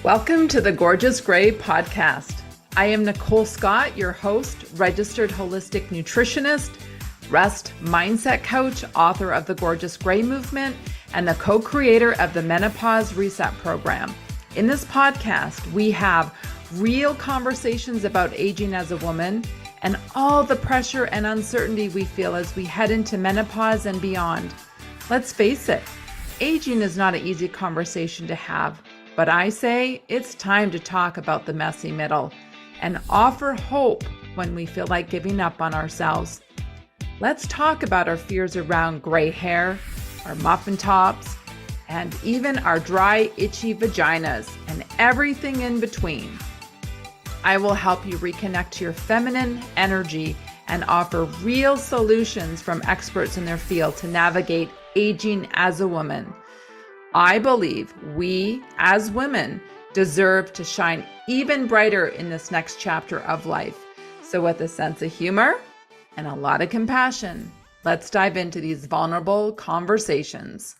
Welcome to the Gorgeous Gray podcast. I am Nicole Scott, your host, registered holistic nutritionist, rest mindset coach, author of the Gorgeous Gray movement, and the co-creator of the Menopause Reset program. In this podcast, we have real conversations about aging as a woman and all the pressure and uncertainty we feel as we head into menopause and beyond. Let's face it, aging is not an easy conversation to have, but I say it's time to talk about the messy middle and offer hope when we feel like giving up on ourselves. Let's talk about our fears around gray hair, our muffin tops, and even our dry, itchy vaginas and everything in between. I will help you reconnect to your feminine energy and offer real solutions from experts in their field to navigate aging as a woman. I believe we, as women, deserve to shine even brighter in this next chapter of life. So with a sense of humor and a lot of compassion, let's dive into these vulnerable conversations.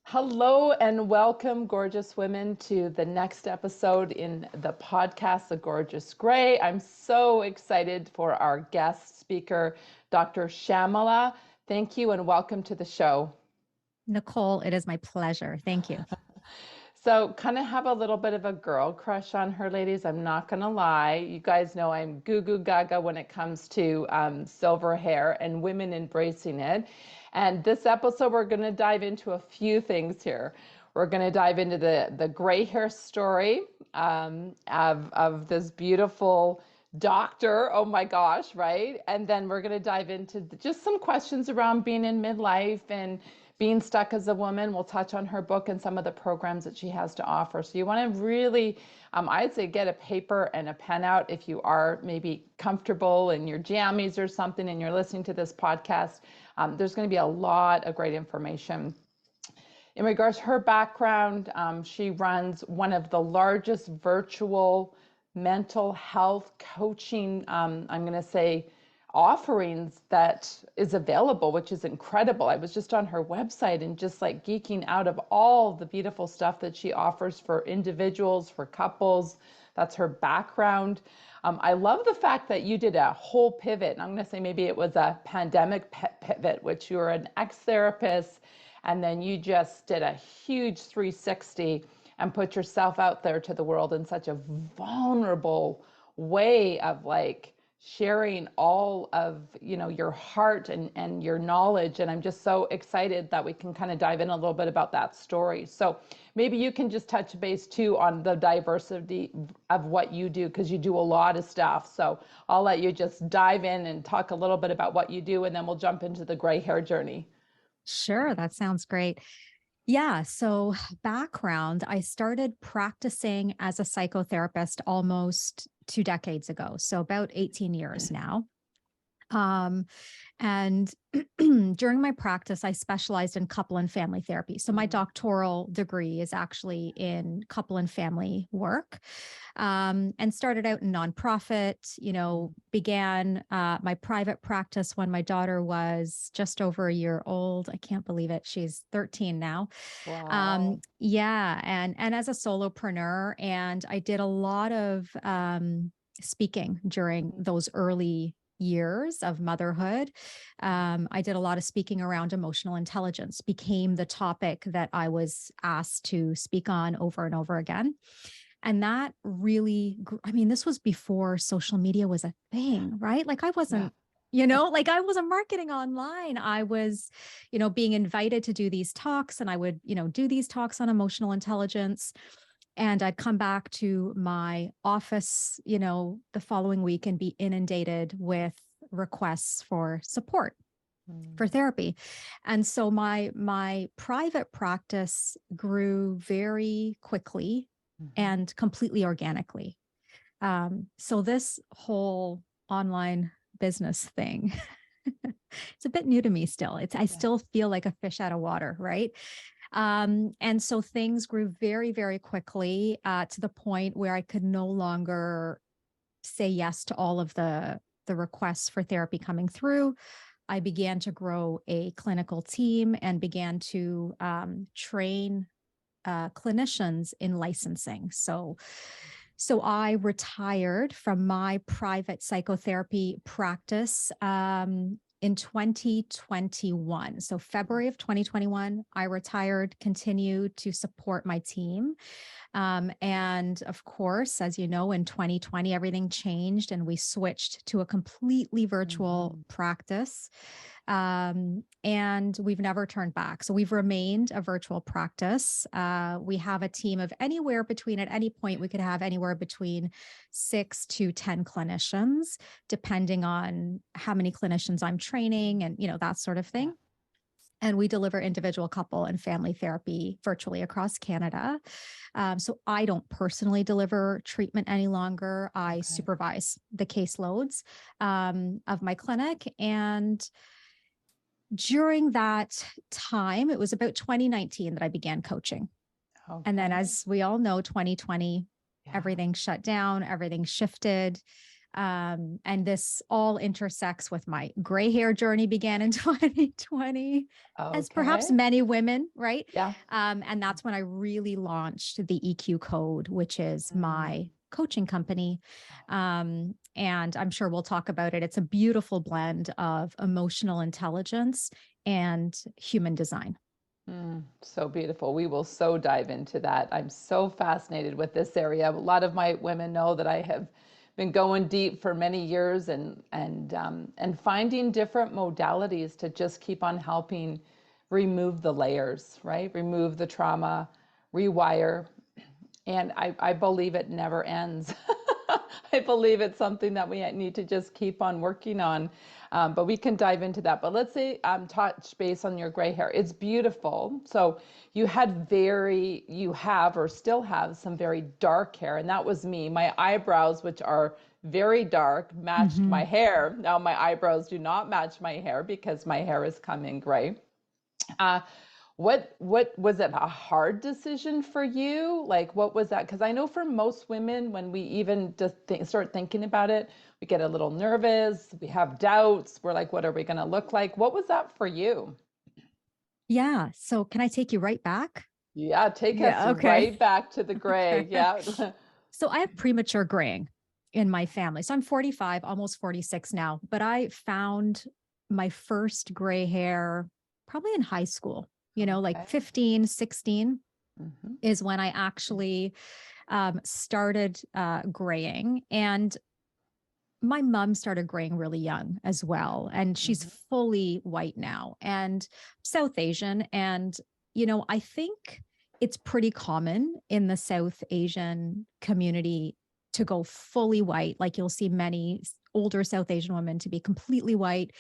Hello and welcome, gorgeous women, to the next episode in the podcast, The Gorgeous Gray. I'm so excited for our guest speaker, Dr. Shamala. Thank you and welcome to the show. Nicole, it is my pleasure. Thank you. So kind of have a little bit of a girl crush on her, ladies. I'm not going to lie. You guys know I'm goo goo gaga when it comes to silver hair and women embracing it. And this episode, we're going to dive into a few things here. We're going to dive into the gray hair story of this beautiful doctor. Oh my gosh, right? And then we're going to dive into just some questions around being in midlife and being stuck as a woman. We'll touch on her book and some of the programs that she has to offer. So you want to really, I'd say get a paper and a pen out if you are maybe comfortable in your jammies or something and you're listening to this podcast. There's going to be a lot of great information. In regards to her background, she runs one of the largest virtual mental health coaching, I'm going to say, offerings that is available, which is incredible. I was just on her website and just like geeking out of all the beautiful stuff that she offers for individuals, for couples. That's her background. I love the fact that you did a whole pivot. And I'm going to say maybe it was a pandemic pivot, which you were an ex-therapist, and then you just did a huge 360 and put yourself out there to the world in such a vulnerable way of like sharing all of, you know, your heart and your knowledge. And I'm just so excited that we can kind of dive in a little bit about that story. So maybe you can just touch base too on the diversity of what you do, because you do a lot of stuff. So I'll let you just dive in and talk a little bit about what you do, and then we'll jump into the gray hair journey. Sure, that sounds great. Yeah, so background, I started practicing as a psychotherapist almost 2 decades ago, so about 18 years now. And during my practice, I specialized in couple and family therapy. So my doctoral degree is actually in couple and family work, and started out in nonprofit, began my private practice when my daughter was just over a year old. I can't believe it. She's 13 now. Wow. Yeah. And as a solopreneur, and I did a lot of speaking during those early years of motherhood. I did a lot of speaking around emotional intelligence, became the topic that I was asked to speak on over and over again. And that really, this was before social media was a thing, right? Like I wasn't, I wasn't marketing online. I was, being invited to do these talks, and I would, do these talks on emotional intelligence. And I'd come back to my office, the following week and be inundated with requests for support, for therapy. And so my private practice grew very quickly and completely organically. So this whole online business thing, it's a bit new to me still. I still feel like a fish out of water, right? And so things grew very, very quickly to the point where I could no longer say yes to all of the requests for therapy coming through. I began to grow a clinical team and began to train clinicians in licensing. So I retired from my private psychotherapy practice in 2021. So February of 2021, I retired, continued to support my team. And of course, as you know, in 2020, everything changed and we switched to a completely virtual practice. And we've never turned back. So we've remained a virtual practice. We have a team of anywhere between, at any point, we could have anywhere between 6 to 10 clinicians, depending on how many clinicians I'm training and, that sort of thing. And we deliver individual, couple, and family therapy virtually across Canada. So I don't personally deliver treatment any longer. I supervise the caseloads of my clinic. And during that time, it was about 2019 that I began coaching. And then, as we all know, 2020, everything shut down, everything shifted. And this all intersects with my gray hair journey began in 2020, as perhaps many women, right? Yeah. And that's when I really launched the EQ Code, which is my coaching company. And I'm sure we'll talk about it. It's a beautiful blend of emotional intelligence and human design. So beautiful. We will so dive into that. I'm so fascinated with this area. A lot of my women know that I have been going deep for many years and finding different modalities to just keep on helping remove the layers, right? Remove the trauma, rewire. And I believe it never ends. I believe it's something that we need to just keep on working on. But we can dive into that. But let's say touch base on your gray hair. It's beautiful. So you have or still have some very dark hair. And that was me. My eyebrows, which are very dark, matched my hair. Now my eyebrows do not match my hair because my hair is coming gray. What was it a hard decision for you? Like, what was that? Because I know for most women, when we even just start thinking about it, we get a little nervous, we have doubts, we're like, what are we going to look like? What was that for you? Yeah. So can I take you right back? Yeah, take us Okay. right back to the gray. Okay. Yeah. So I have premature graying in my family. So I'm 45, almost 46 now, but I found my first gray hair probably in high school, like Okay. 15, 16 Mm-hmm. is when I actually started graying. And my mom started graying really young as well. And she's fully white now and South Asian. And, I think it's pretty common in the South Asian community to go fully white. Like you'll see many older South Asian women to be completely white.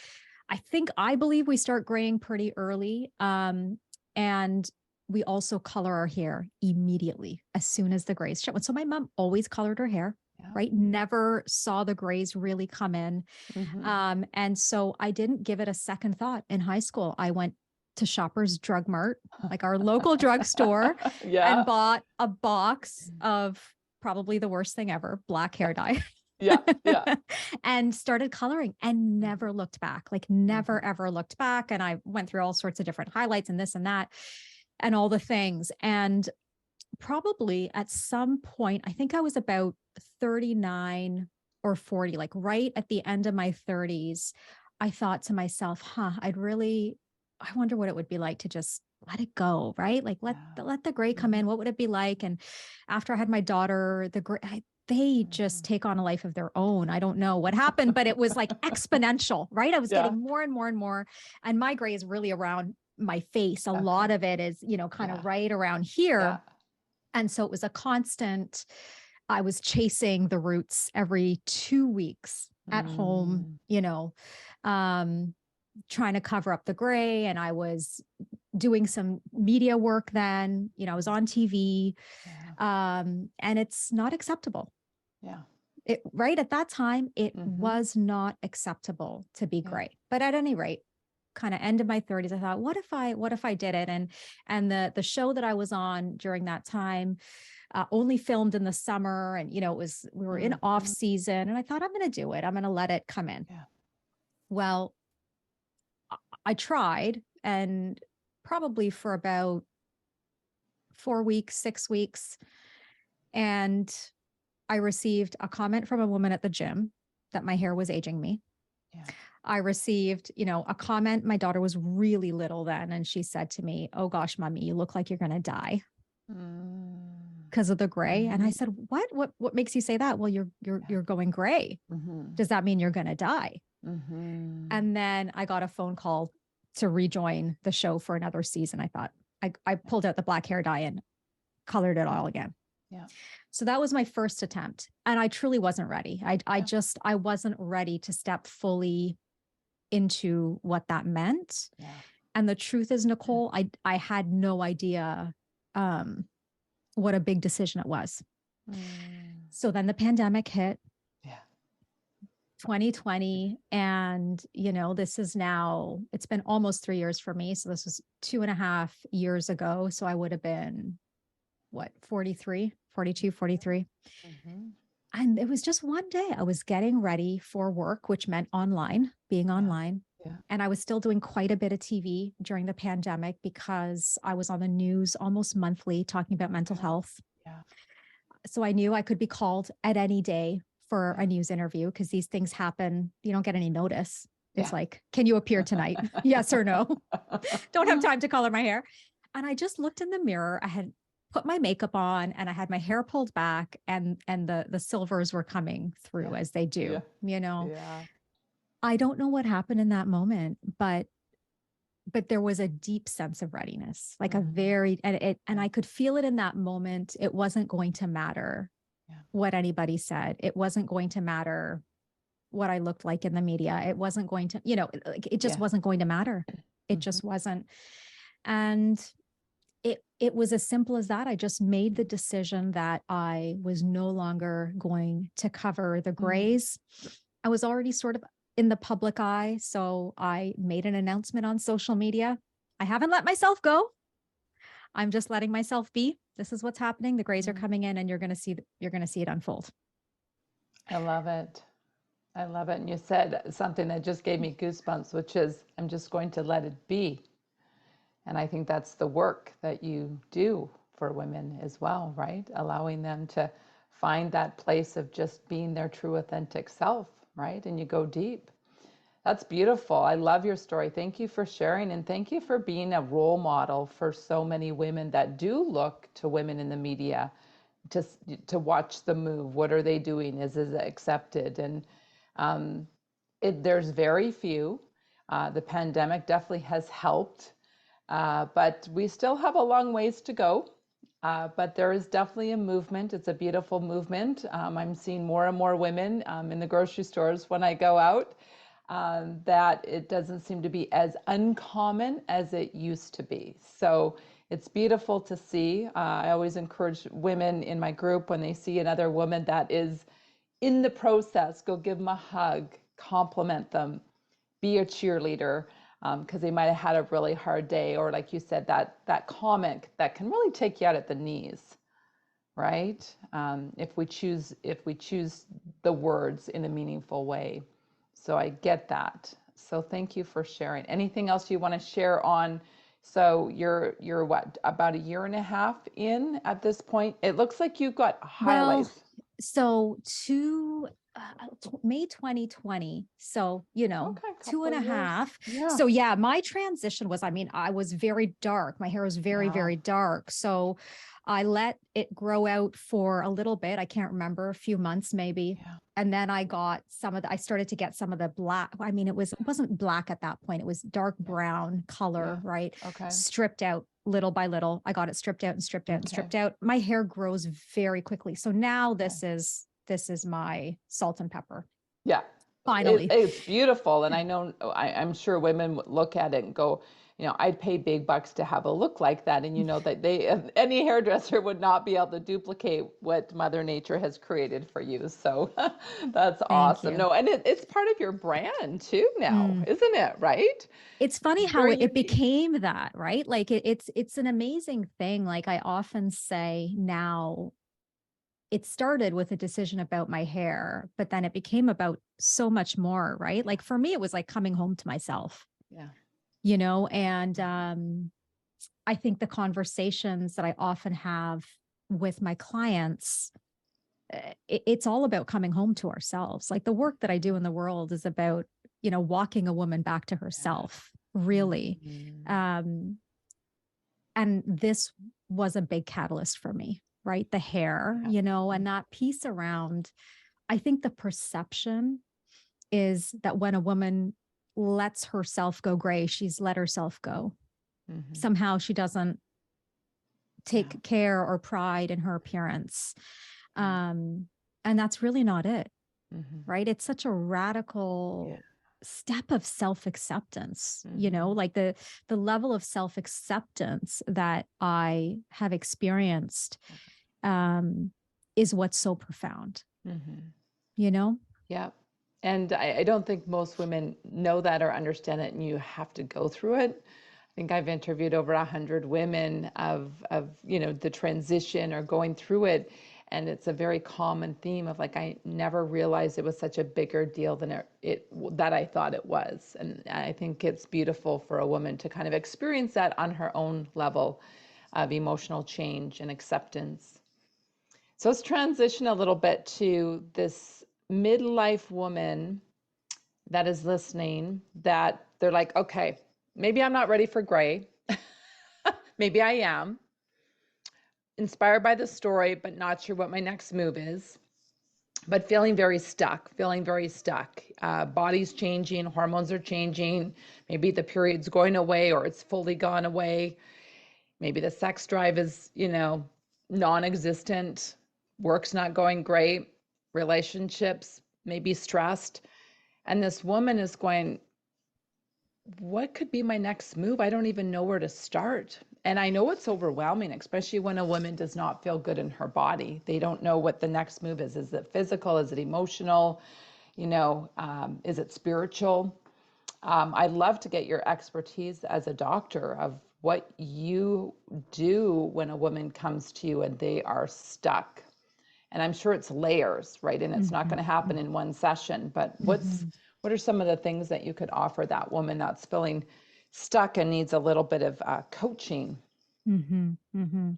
I believe we start graying pretty early. And we also color our hair immediately as soon as the grays show. And so my mom always colored her hair. Right. Never saw the grays really come in. And so I didn't give it a second thought in high school. I went to Shoppers Drug Mart, like our local drugstore, and bought a box of probably the worst thing ever, black hair dye. Yeah. Yeah. And started coloring and never looked back, like never, ever looked back. And I went through all sorts of different highlights and this and that and all the things. And probably at some point, I think I was about 39 or 40, like right at the end of my 30s, I thought to myself, I wonder what it would be like to just let it go, right? Like let the gray come in. What would it be like? And after I had my daughter, they just take on a life of their own. I don't know what happened, but it was like exponential, right? I was getting more and more and more. And my gray is really around my face. A lot of it is, kind of right around here. And so it was a constant. I was chasing the roots every 2 weeks at home, trying to cover up the gray. And I was doing some media work then, I was on TV. And it's not acceptable. Yeah. Right at that time, it was not acceptable to be gray. But at any rate, kind of end of my 30s, I thought, what if I did it? And the show that I was on during that time only filmed in the summer, and we were in off season, and I thought, I'm going to do it. I'm going to let it come in. Yeah. Well, I tried, and probably for about 4 weeks, 6 weeks. And I received a comment from a woman at the gym that my hair was aging me. Yeah. I received, a comment. My daughter was really little then. And she said to me, "Oh gosh, mommy, you look like you're going to die because of the gray." And I said, what makes you say that? "Well, you're going gray. Does that mean you're going to die?" And then I got a phone call to rejoin the show for another season. I thought I pulled out the black hair dye and colored it all again. Yeah. So that was my first attempt. And I truly wasn't ready. I wasn't ready to step fully into what that meant. Yeah. And the truth is, Nicole, I had no idea what a big decision it was. So then the pandemic hit. Yeah. 2020. And, this is now, it's been almost 3 years for me. So this was 2.5 years ago. So I would have been, 42, 43. And it was just one day I was getting ready for work, which meant being online. Yeah. And I was still doing quite a bit of TV during the pandemic because I was on the news almost monthly talking about mental health. Yeah. So I knew I could be called at any day for a news interview because these things happen. You don't get any notice. It's like, "Can you appear tonight?" Yes or no. Don't have time to color my hair. And I just looked in the mirror. I had put my makeup on and I had my hair pulled back and the silvers were coming through as they do, I don't know what happened in that moment, but there was a deep sense of readiness, like and I could feel it in that moment. It wasn't going to matter what anybody said. It wasn't going to matter what I looked like in the media. It wasn't going to, it just wasn't going to matter. It just wasn't. And it was as simple as that. I just made the decision that I was no longer going to cover the grays. I was already sort of in the public eye. So I made an announcement on social media. I haven't let myself go. I'm just letting myself be. This is what's happening. The grays are coming in and you're going to see it unfold. I love it. I love it. And you said something that just gave me goosebumps, which is, I'm just going to let it be. And I think that's the work that you do for women as well, right? Allowing them to find that place of just being their true authentic self, right? And you go deep. That's beautiful. I love your story. Thank you for sharing, and thank you for being a role model for so many women that do look to women in the media to watch the move. What are they doing? Is it accepted? And there's very few. The pandemic definitely has helped. But we still have a long ways to go. But there is definitely a movement. It's a beautiful movement. I'm seeing more and more women in the grocery stores when I go out, that it doesn't seem to be as uncommon as it used to be. So it's beautiful to see. I always encourage women in my group, when they see another woman that is in the process, go give them a hug, compliment them, be a cheerleader. Because they might have had a really hard day, or like you said, that comment that can really take you out at the knees, right? If we choose the words in a meaningful way. So I get that. So thank you for sharing. Anything else you want to share on? So you're what, about 1.5 years in at this point? It looks like you've got highlights. Well, so May 2020. So, Okay, 2.5. Yeah. So yeah, my transition was, I was very dark. My hair was very, very dark. So I let it grow out for a little bit. I can't remember, a few months maybe. Yeah. And then I started to get some of the black. It wasn't black at that point. It was dark brown color, right? Okay. Stripped out little by little. I got it stripped out and stripped out and stripped out. My hair grows very quickly. So now this is my salt and pepper. Yeah. Finally. It's beautiful. And I know, I'm sure women would look at it and go, I'd pay big bucks to have a look like that. And that any hairdresser would not be able to duplicate what Mother Nature has created for you. So that's awesome. you. No, and it's part of your brand too now, isn't it? Right? It's funny how Very it unique. became that, right? Like it's an amazing thing. Like I often say now, it started with a decision about my hair, but then it became about so much more, right? Like for me, it was like coming home to myself. Yeah. And I think the conversations that I often have with my clients, it's all about coming home to ourselves. Like the work that I do in the world is about, walking a woman back to Yeah. herself, really. Mhm. Um, and this was a big catalyst for me, right? The hair, Yeah. and that piece around, I think the perception is that when a woman lets herself go gray, she's let herself go. Mhm. Somehow she doesn't Yeah. take care or pride in her appearance. Yeah. Um, and that's really not it, Mhm. right? It's such a Yeah. radical step of self-acceptance, Mhm. like the level of self-acceptance that I have experienced um, is what's so profound, Mhm. you know? Yeah. And I don't think most women know that or understand it, and you have to go through it. I think I've interviewed over 100 women of the transition or going through it, and it's a very common theme of like I never realized it was such a bigger deal than it that I thought it was. And I think it's beautiful for a woman to kind of experience that on her own level of emotional change and acceptance. So let's transition a little bit to this midlife woman that is listening, that they're like, okay, maybe I'm not ready for gray. Maybe I am. Inspired by the story, but not sure what my next move is. But feeling very stuck, feeling very stuck. Body's changing, hormones are changing. Maybe the period's going away or it's fully gone away. Maybe the sex drive is, non existent. Work's not going great. Relationships maybe stressed. And this woman is going, what could be my next move? I don't even know where to start. And I know it's overwhelming, especially when a woman does not feel good in her body. They don't know what the next move is. Is it physical? Is it emotional? Is it spiritual? I'd love to get your expertise as a doctor of what you do when a woman comes to you and they are stuck. And I'm sure it's layers, right? And it's not Mhm, going to happen in one session. But mhm, what are some of the things that you could offer that woman that's feeling stuck and needs a little bit of coaching? mhm, mhm.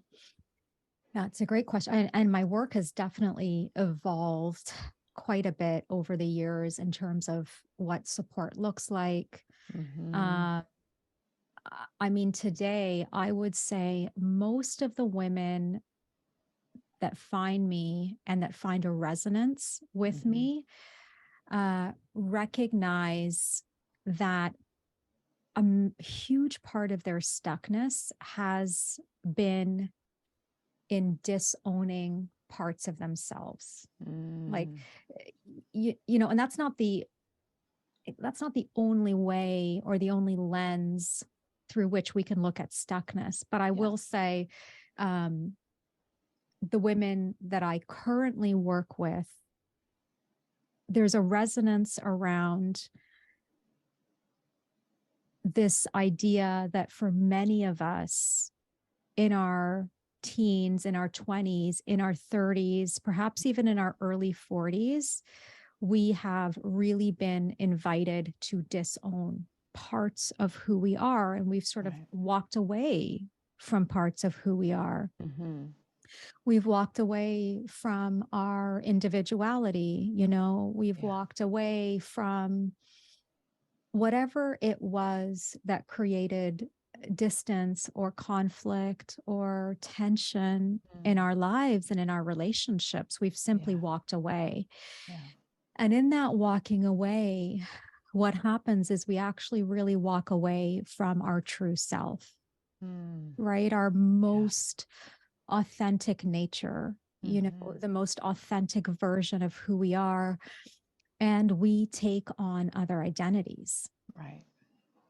That's a great question. And my work has definitely evolved quite a bit over the years in terms of what support looks like. Mm-hmm. Uh, I mean, today, I would say most of the women that find me and that find a resonance with Mm-hmm. me recognize that a huge part of their stuckness has been in disowning parts of themselves. Like, Mm. and that's not the only way or the only lens through which we can look at stuckness. But I Yeah. will say, um, the women that I currently work with, there's a resonance around this idea that for many of us in our teens, in our 20s, in our 30s, perhaps even in our early 40s, we have really been invited to disown parts of who we are. And we've sort of Right. walked away from parts of who we are. Mm-hmm. We've walked away from our individuality, we've Yeah. walked away from whatever it was that created distance or conflict or tension in Mm. our lives and in our relationships. We've simply Yeah. walked away. Yeah. And in that walking away, what happens is we actually really walk away from our true self, Mm. right? Our Yeah. most authentic nature, Mm-hmm. the most authentic version of who we are. And we take on other identities, Right.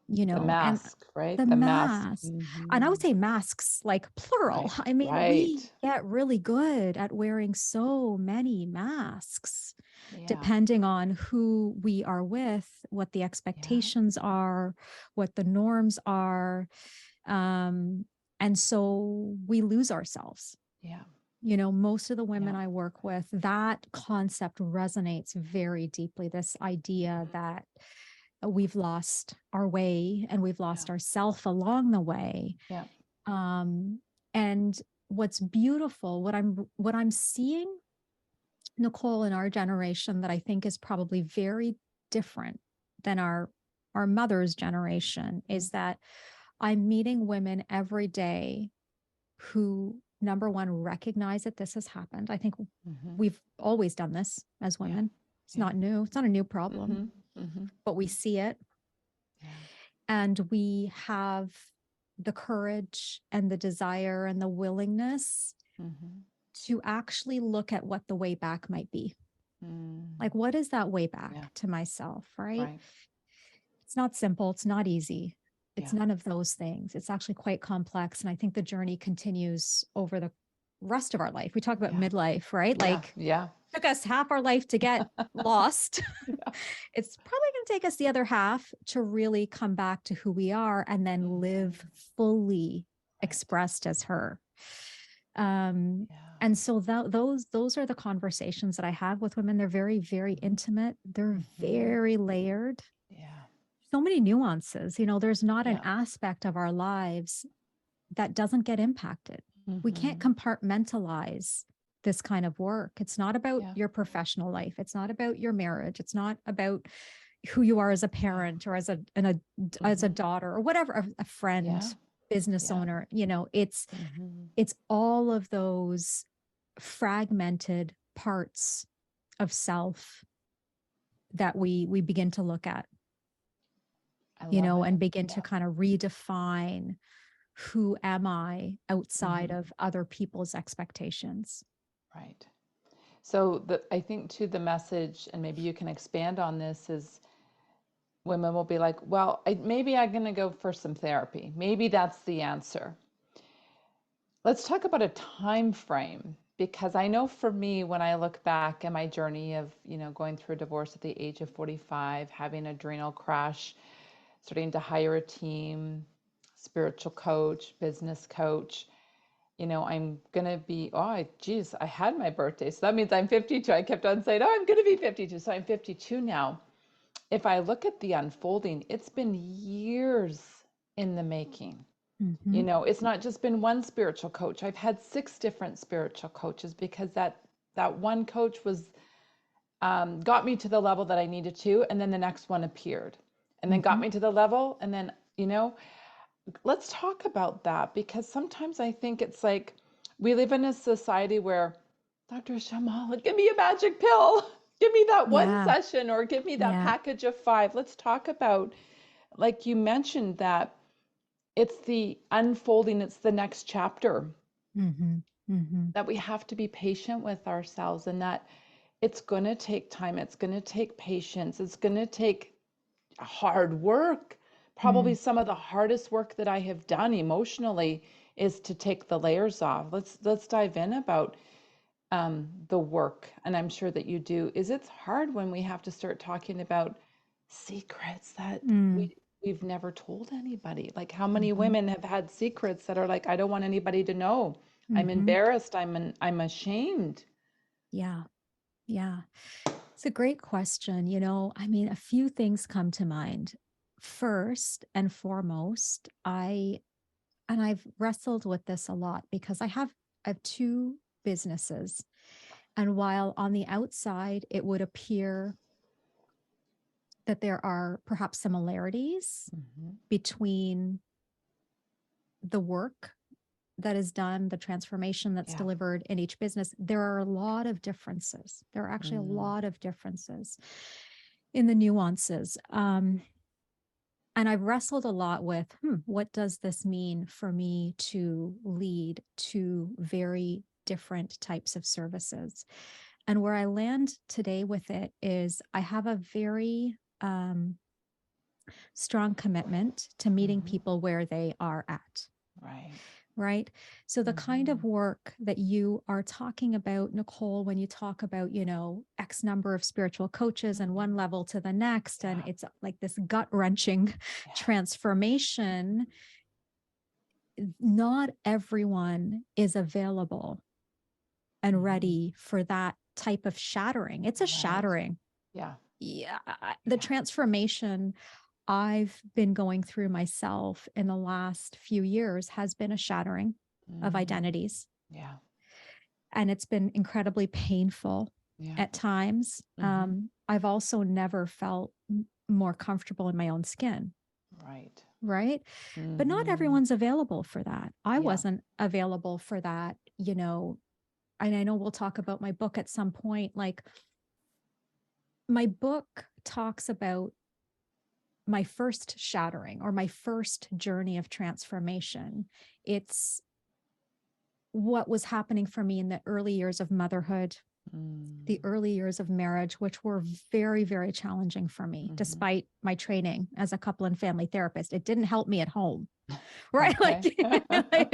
The and mask, the right? The mask. masks. And I Mm-hmm. would say masks like plural. Right. I mean, we Right. get really good at wearing so many masks, Yeah. depending on who we are with, what the Yeah. expectations are, what the norms are. Um, and so we lose ourselves. Yeah. Most of the women Yeah. I work with, that concept resonates very deeply. This idea Mhm. that we've lost our way and we've Yeah. lost ourself along the way. Yeah. And what's beautiful, what I'm seeing, Nicole, in our generation that I think is probably very different than our mother's generation is that I'm meeting women every day who, number one, recognize that this has happened. I think we've always done this as women. It's not new. It's not a new problem, but we see it. Yeah. And we have the courage and the desire and the willingness to actually look at what the way back might be. Like, what is that way back to myself, right? It's not simple. It's not easy. It's none of those things. It's actually quite complex. And I think the journey continues over the rest of our life. We talk about midlife, right? Like, took us half our life to get lost. It's probably going to take us the other half to really come back to who we are and then live fully expressed as her. And so those are the conversations that I have with women. They're very, very intimate. They're very layered. So many nuances. There's not an aspect of our lives that doesn't get impacted. We can't compartmentalize this kind of work. It's not about your professional life. It's not about your marriage. It's not about who you are as a parent or as a daughter or whatever, a friend, business owner. It's all of those fragmented parts of self that we begin to look at, and begin to kind of redefine who am I outside of other people's expectations. Right. So I think too, the message, and maybe you can expand on this, is women will be like, well, maybe I'm going to go for some therapy. Maybe that's the answer. Let's talk about a time frame, because I know for me, when I look back at my journey of, going through a divorce at the age of 45, having an adrenal crash, starting to hire a team, spiritual coach, business coach, I'm going to be, I had my birthday. So that means I'm 52. I kept on saying, I'm going to be 52. So I'm 52 now. If I look at the unfolding, it's been years in the making. It's not just been one spiritual coach. I've had 6 different spiritual coaches, because that one coach was got me to the level that I needed to, and then the next one appeared, and then got me to the level, and then let's talk about that, because sometimes I think it's like we live in a society where, Dr. Shamala, give me a magic pill, give me that one session, or give me that package of 5. Let's talk about, like you mentioned, that it's the unfolding, it's the next chapter, that we have to be patient with ourselves, and that it's going to take time, it's going to take patience, it's going to take hard work. Probably some of the hardest work that I have done emotionally is to take the layers off. Let's dive in about the work, and I'm sure that you do. It's hard when we have to start talking about secrets that we've never told anybody. Like, how many women have had secrets that are like, I don't want anybody to know. I'm embarrassed. I'm ashamed. Yeah. It's a great question. A few things come to mind. First and foremost, I've wrestled with this a lot, because I have 2 businesses. And while on the outside, it would appear that there are perhaps similarities between the work that is done, the transformation that's delivered in each business, there are a lot of differences. There are actually a lot of differences in the nuances. And I've wrestled a lot with, what does this mean for me to lead 2 very different types of services? And where I land today with it is I have a very strong commitment to meeting people where they are at. Right. So the kind of work that you are talking about, Nicole, when you talk about, X number of spiritual coaches and one level to the next, and it's like this gut-wrenching transformation, not everyone is available and ready for that type of shattering. It's a shattering. The transformation I've been going through myself in the last few years has been a shattering of identities. Yeah. And it's been incredibly painful Yeah. at times. I've also never felt more comfortable in my own skin. Right. Right. But not everyone's available for that. I Yeah. wasn't available for that, you know. And I know we'll talk about my book at some point. Like, my book talks about my first shattering or my first journey of transformation. It's what was happening for me in the early years of motherhood, the early years of marriage, which were very, very challenging for me, despite my training as a couple and family therapist. It didn't help me at home. Right. Okay. Like,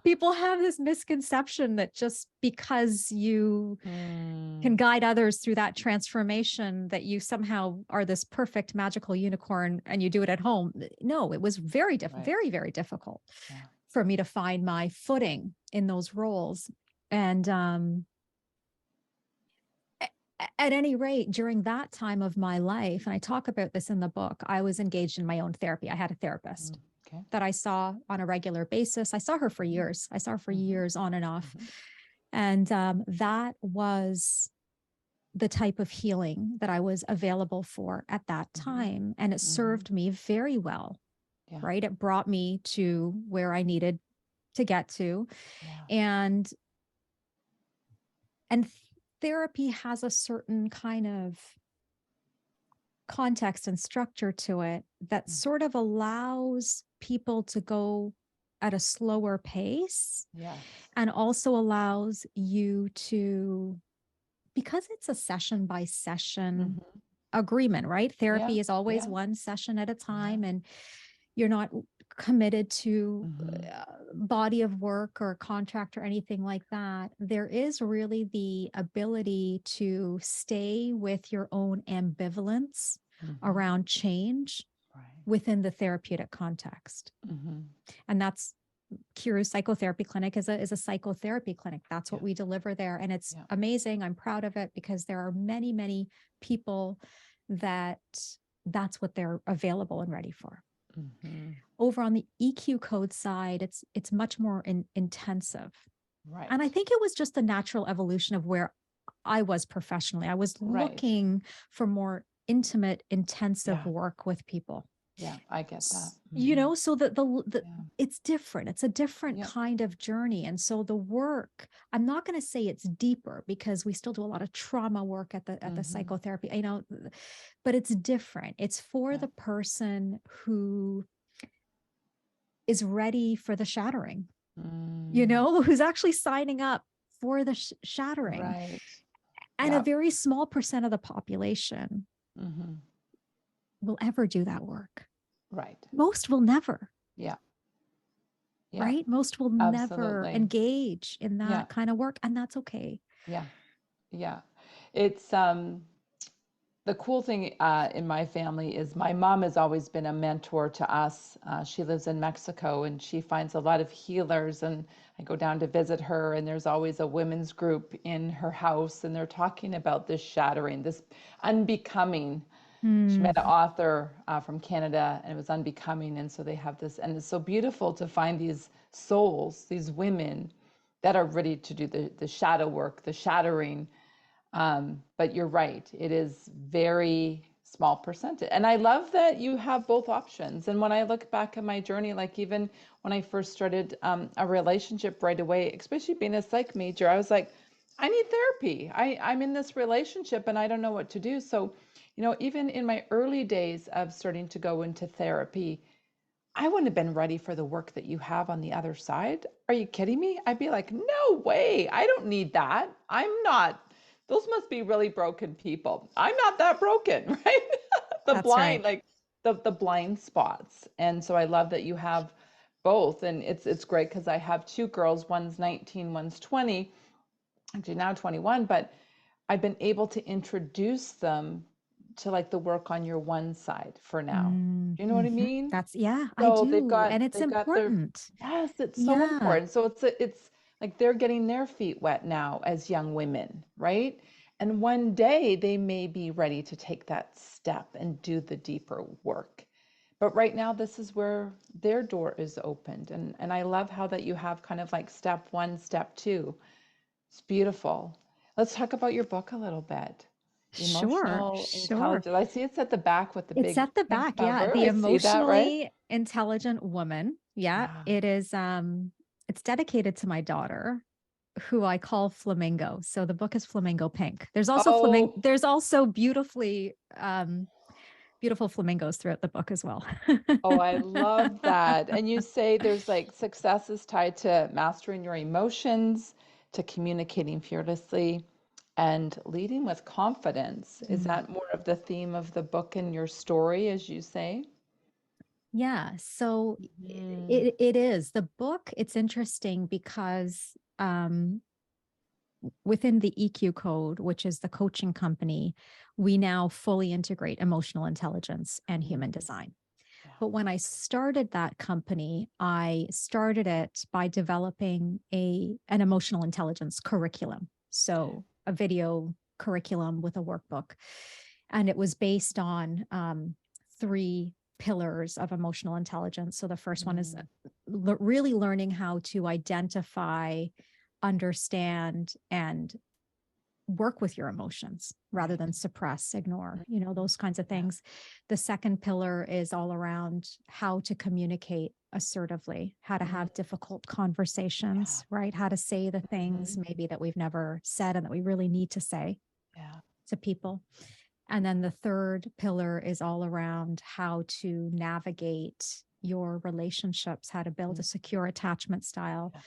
people have this misconception that just because you can guide others through that transformation, that you somehow are this perfect magical unicorn and you do it at home. No, it was very difficult, very, very difficult for me to find my footing in those roles. And at any rate, during that time of my life, and I talk about this in the book, I was engaged in my own therapy. I had a therapist that I saw on a regular basis. I saw her for years. I saw her for years on and off. And that was the type of healing that I was available for at that time. And it served me very well, right? It brought me to where I needed to get to. And therapy has a certain kind of context and structure to it that sort of allows people to go at a slower pace. And also allows you to, because it's a session by session agreement, right? Therapy is always one session at a time, and you're not committed to body of work or contract or anything like that. There is really the ability to stay with your own ambivalence around change within the therapeutic context. And that's Kiru Psychotherapy Clinic is a psychotherapy clinic. That's what we deliver there. And it's amazing. I'm proud of it because there are many, many people that's what they're available and ready for. Over on the EQ code side, it's much more intensive. And I think it was just the natural evolution of where I was professionally. I was looking for more intimate, intensive work with people. Yeah, I get that. You know, so it's different. It's a different kind of journey. And so the work, I'm not going to say it's deeper because we still do a lot of trauma work at the psychotherapy, you know, but it's different. It's for the person who is ready for the shattering, you know, who's actually signing up for the shattering. And a very small percent of the population will ever do that work. Most will never. Right? Most will never engage in that kind of work, and that's okay. It's the cool thing in my family is my mom has always been a mentor to us. She lives in Mexico and she finds a lot of healers, and I go down to visit her, and there's always a women's group in her house, and they're talking about this shattering, this unbecoming. She met an author from Canada, and it was unbecoming. And so they have this, and it's so beautiful to find these souls, these women that are ready to do the shadow work, the shattering. But you're right, it is very small percentage. And I love that you have both options. And when I look back at my journey, like even when I first started a relationship right away, especially being a psych major, I was like, I need therapy. I'm in this relationship and I don't know what to do. So, you know, even in my early days of starting to go into therapy, I wouldn't have been ready for the work that you have on the other side. Are you kidding me? I'd be like, no way. I don't need that. I'm not. Those must be really broken people. I'm not that broken, right? That's blind, right. like the blind spots. And so I love that you have both. And it's great because I have two girls, one's 19, one's 20, actually now 21, but I've been able to introduce them to like the work on your one side for now. Do you know what I mean? That's, I So do. And it's they've got their, important. yes, it's so important. So it's like they're getting their feet wet now as young women, right? And one day they may be ready to take that step and do the deeper work. But right now, this is where their door is opened. And I love how that you have kind of like step one, step two. It's beautiful. Let's talk about your book a little bit. Sure, Emotional sure. intelligence. I see it's at the back with the It's big at the pink back. Yeah. cover. The I see that, right? emotionally intelligent woman. Yeah. Yeah. It is, it's dedicated to my daughter, who I call Flamingo. So the book is Flamingo Pink. Oh, There's also beautiful flamingos throughout the book as well. oh, I love that. And you say there's like success is tied to mastering your emotions, to communicating fearlessly, and leading with confidence. Is Mm. that more of the theme of the book and your story, as you say? Yeah, so Mm, it is the book. It's interesting because within the EQ code, which is the coaching company, we now fully integrate emotional intelligence and mm, human design. yeah. But when I started that company, I started it by developing an emotional intelligence curriculum. Okay. So a video curriculum with a workbook. And it was based on three pillars of emotional intelligence. So the first one is Mm, really learning how to identify, understand, and work with your emotions rather right. than suppress, ignore, Mhm. those kinds of Yeah. things. The second pillar is all around how to communicate assertively, how to Mm, have difficult yeah. conversations, right? How to say the things Mhm. maybe that we've never said and that we really need to say Yeah. to people. And then the third pillar is all around how to navigate your relationships, how to build Mm, a secure attachment style, yeah.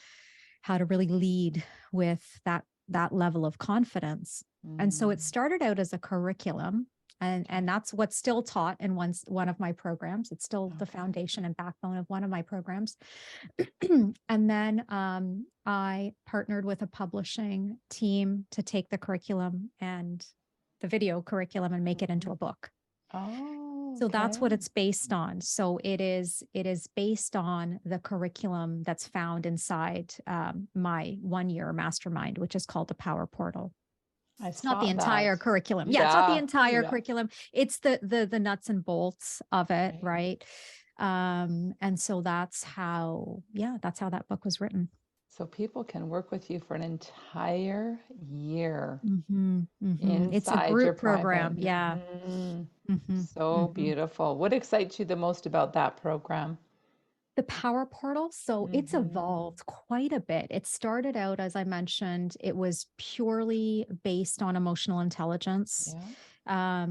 how to really lead with that level of confidence. And so it Mm, started out as a curriculum, and okay. that's what's still taught in one of my programs. It's still the Okay. foundation and backbone of one of my programs. And then I partnered with a publishing team to take the curriculum and the video curriculum and make it into Mhm. a book. Oh, So that's what okay. it's based on. So it is based on the curriculum that's found inside my 1 year mastermind, which is called the Power Portal. I It's not the saw that. entire curriculum. Yeah, it's not the Yeah. entire Yeah. curriculum. It's the nuts and bolts of it, Right. right? And so that's how that book was written. So people can work with you for an entire year It's a inside your group private. program. Yeah. hmm So hmm beautiful. What excites you the most about that program? The Power Portal, so it's Hmm. evolved quite a bit. It started out, as I mentioned, it was purely based on emotional intelligence. Yeah.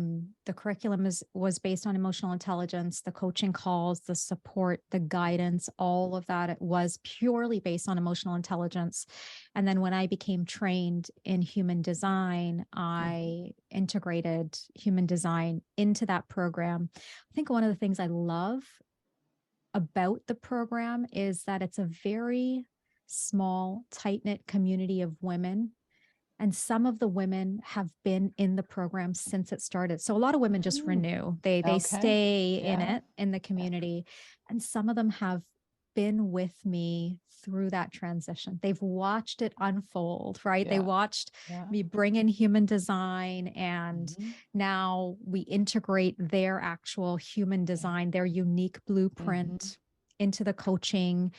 The curriculum was based on emotional intelligence, the coaching calls, the support, the guidance, all of that. It was purely based on emotional intelligence. And then when I became trained in human design, Mhm. I integrated human design into that program. I think one of the things I love about the program is that it's a very small, tight knit community of women. And some of the women have been in the program since it started. So a lot of women just Mm, renew. They okay. stay in Yeah. it in the Yeah. community. And some of them have been with me through that transition. They've watched it unfold, right? They Yeah. watched Yeah. me bring in human design, and Hmm. now we integrate their actual human Yeah. design, their unique Hmm. blueprint into the coaching.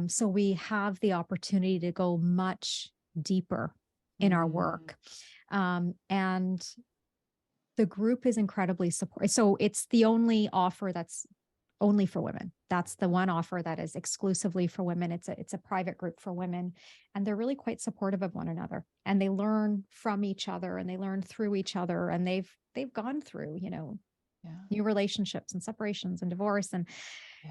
So we have the opportunity to go much deeper in our Mm, work. And the group is incredibly supportive. So it's the only offer that's only for women. That's the one offer that is exclusively for women. It's a private group for women, and they're really quite supportive of one another. And they learn from each other, and they learn through each other. And they've gone through, yeah. new relationships and separations and divorce and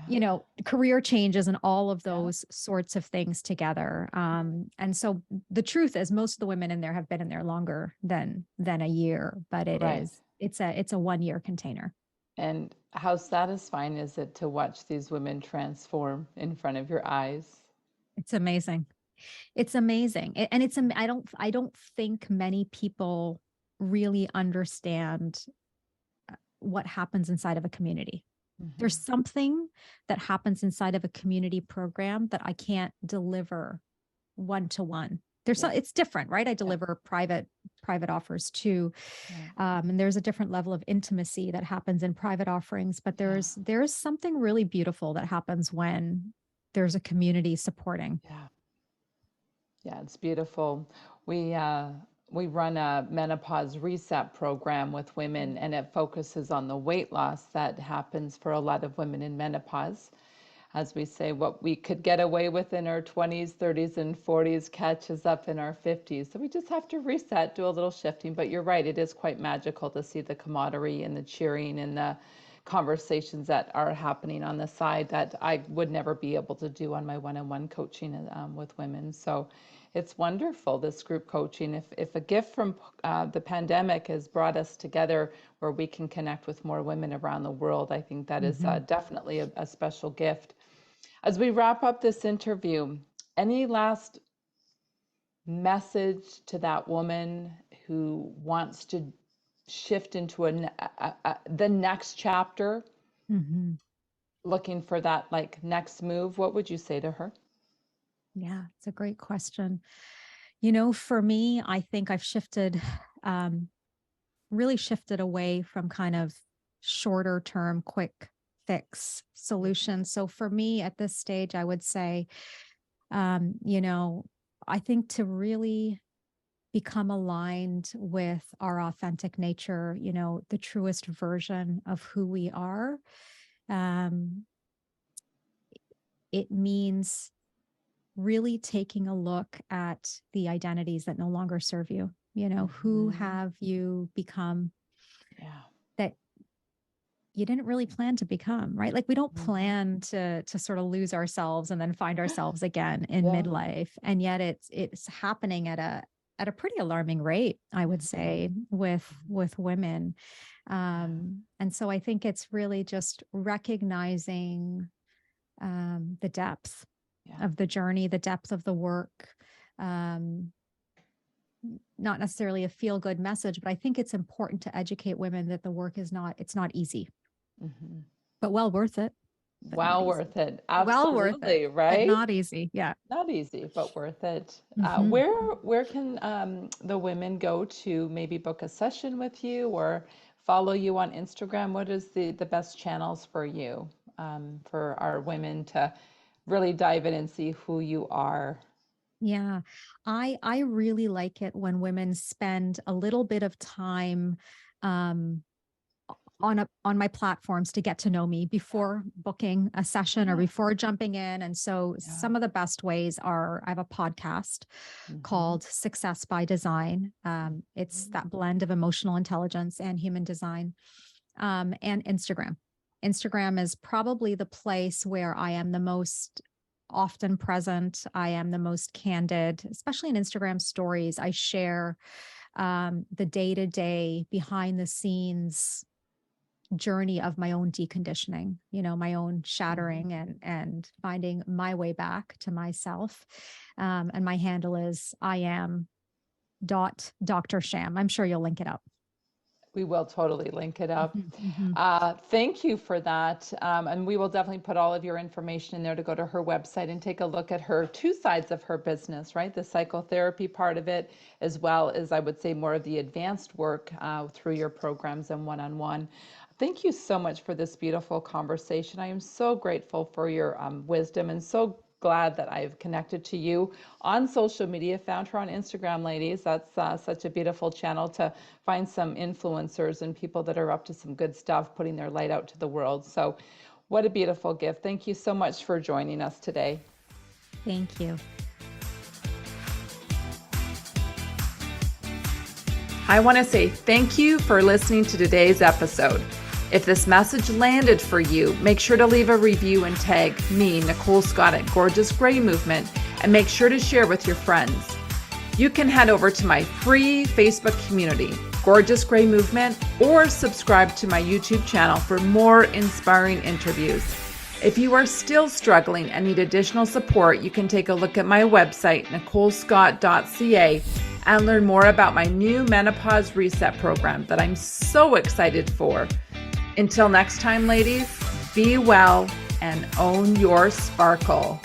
Yeah. career changes and all of Yeah. those sorts of things together. Mm, And so the truth is most of the women in there have been in there longer than a year, but right. it's a 1 year container. And how satisfying is it to watch these women transform in front of your eyes? It's amazing. It's amazing. And I don't think many people really understand what happens inside of a community. There's Hmm. something that happens inside of a community program that I can't deliver one to one. Yeah. It's different, right? I Yeah. deliver private private offers too. Yeah. And there's a different level of intimacy that happens in private offerings, but Yeah. there's something really beautiful that happens when there's a community supporting. Yeah. Yeah, it's beautiful. We uh, we run a menopause reset program with women, and it focuses on the weight loss that happens for a lot of women in menopause. As we say, what we could get away with in our 20s, 30s, and 40s catches up in our 50s. So we just have to reset, do a little shifting. But you're right, it is quite magical to see the camaraderie and the cheering and the conversations that are happening on the side that I would never be able to do on my one-on-one coaching with women. So it's wonderful, this group coaching. If a gift from the pandemic has brought us together where we can connect with more women around the world, I think that is Mhm. definitely a special gift. As we wrap up this interview, any last message to that woman who wants to shift into the next chapter, Mhm. looking for that like next move? What would you say to her? Yeah, it's a great question. For me, I think I've shifted, um, really shifted away from kind of shorter term, quick fix solutions. So for me at this stage, I would say, um, you know, I think to really become aligned with our authentic nature, the truest version of who we are, um, it means really taking a look at the identities that no longer serve you. Who Hmm. have you become Yeah. that you didn't really plan to become, right? Like we don't Hmm. plan to sort of lose ourselves and then find ourselves again in Yeah. midlife. And yet it's happening at a pretty alarming rate, I would Hmm. say, with women. Yeah. And so I think it's really just recognizing the depth Yeah. of the journey, the depth of the work. Um, Not necessarily a feel good message, but I think it's important to educate women that the work it's not easy, Hmm. but well worth it, but not Well easy. worth it. Well worth it, Absolutely, but right? not easy. Yeah. Not easy, but worth it. Hmm. Where can the women go to maybe book a session with you or follow you on Instagram? What is the best channels for you, for our women to really dive in and see who you are? Yeah. I really like it when women spend a little bit of time um on my platforms to get to know me Yeah, before booking a session or yeah, before jumping in. And so yeah. some of the best ways are I have a podcast Hmm. called Success by Design. It's Hmm. that blend of emotional intelligence and human design. And Instagram. Instagram is probably the place where I am the most often present. I am the most candid, especially in Instagram stories. I share the day to day, behind the scenes journey of my own deconditioning, my own Hmm. shattering and finding my way back to myself. And my handle is I am dot Dr. Sham. I'm sure you'll link it up. We will totally link it up. Mhm, mhm. Thank you for that. And we will definitely put all of your information in there to go to her website and take a look at her two sides of her business, right? The psychotherapy part of it, as well as I would say more of the advanced work through your programs and one-on-one. Thank you so much for this beautiful conversation. I am so grateful for your wisdom and so glad that I've connected to you on social media. Found her on Instagram, ladies. That's such a beautiful channel to find some influencers and people that are up to some good stuff, putting their light out to the world. So, what a beautiful gift. Thank you so much for joining us today. Thank you. I want to say thank you for listening to today's episode. If this message landed for you, make sure to leave a review and tag me, Nicole Scott at Gorgeous Gray Movement, and make sure to share with your friends. You can head over to my free Facebook community, Gorgeous Gray Movement, or subscribe to my YouTube channel for more inspiring interviews. If you are still struggling and need additional support, you can take a look at my website, nicolescott.ca, and learn more about my new menopause reset program that I'm so excited for. Until next time, ladies, be well and own your sparkle.